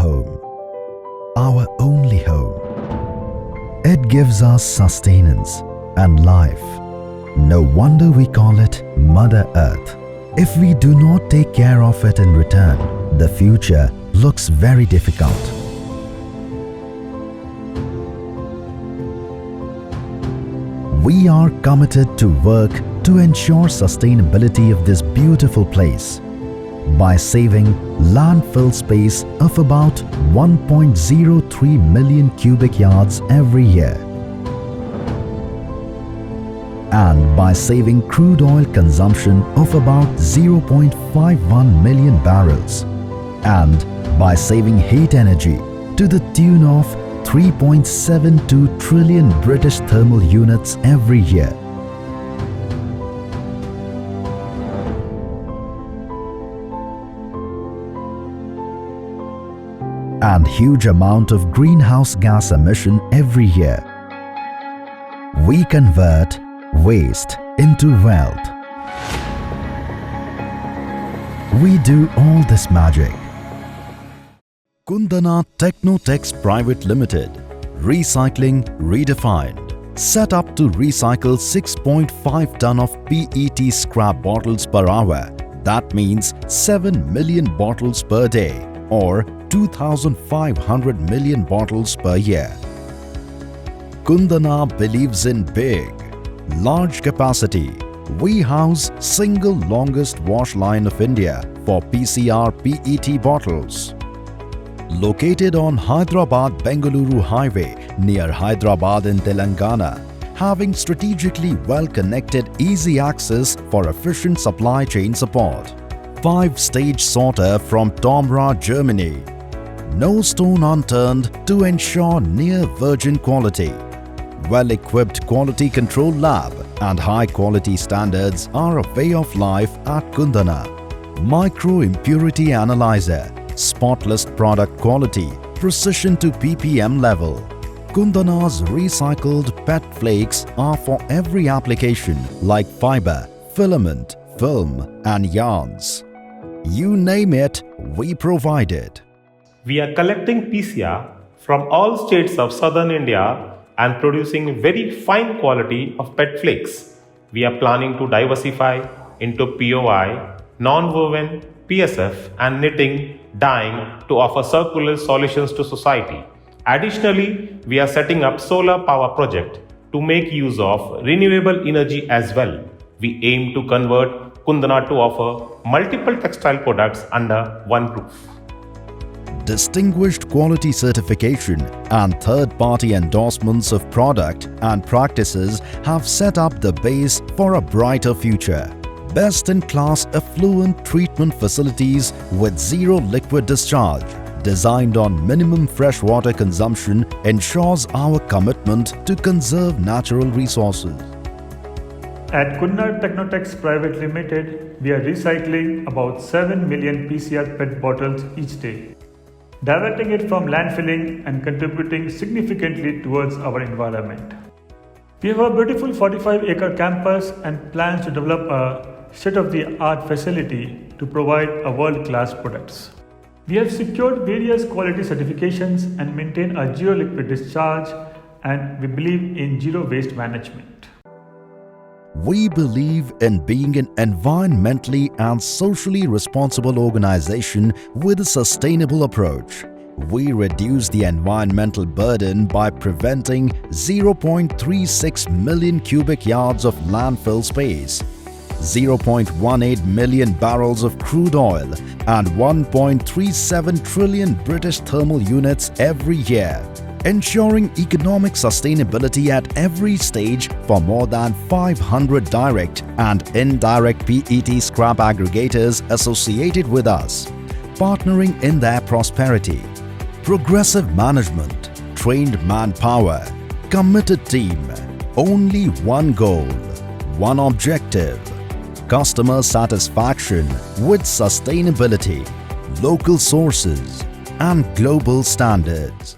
home, our only home. It gives us sustenance and life. No wonder we call it Mother Earth. If we do not take care of it in return, the future looks very difficult. We are committed to work to ensure sustainability of this beautiful place by saving landfill space of about 1.03 million cubic yards every year, and by saving crude oil consumption of about 0.51 million barrels, and by saving heat energy to the tune of 3.72 trillion British thermal units every year. And huge amount of greenhouse gas emission every year. We convert waste into wealth. We do all this magic. Kundana Techno Tex Pvt Ltd. Recycling redefined. Set up to recycle 6.5 ton of PET scrap bottles per hour. That means 7 million bottles per day, or 2,500 million bottles per year. Kundana believes in big, large capacity. We house single longest wash line of India for PCR PET bottles. Located on Hyderabad-Bengaluru Highway near Hyderabad in Telangana, having strategically well-connected easy access for efficient supply chain support. 5-stage sorter from Tomra, Germany. No stone unturned to ensure near virgin quality. Well-equipped quality control lab and high-quality standards are a way of life at Kundana. Micro-impurity analyzer, spotless product quality, precision to ppm level. Kundana's recycled PET flakes are for every application like fiber, filament, film and yarns. You name it, we provide it. We are collecting PCR from all states of southern India and producing very fine quality of PET flakes. We are planning to diversify into POI, non-woven, PSF and knitting, dyeing to offer circular solutions to society. Additionally, we are setting up solar power project to make use of renewable energy as well. We aim to convert Kundana to offer multiple textile products under one roof. Distinguished quality certification and third-party endorsements of product and practices have set up the base for a brighter future. Best-in-class effluent treatment facilities with zero liquid discharge, designed on minimum freshwater consumption, ensures our commitment to conserve natural resources. At Kundana Techno Tex Pvt Ltd, we are recycling about 7 million PCR PET bottles each day, diverting it from landfilling and contributing significantly towards our environment. We have a beautiful 45-acre campus and plans to develop a state-of-the-art facility to provide a world-class products. We have secured various quality certifications and maintain a zero liquid discharge, and we believe in zero waste management. We believe in being an environmentally and socially responsible organization with a sustainable approach. We reduce the environmental burden by preventing 0.36 million cubic yards of landfill space, 0.18 million barrels of crude oil and 1.37 trillion British thermal units every year, ensuring economic sustainability at every stage for more than 500 direct and indirect PET scrap aggregators associated with us, partnering in their prosperity. Progressive management, trained manpower, committed team, only one goal, one objective: customer satisfaction with sustainability, local sources and global standards.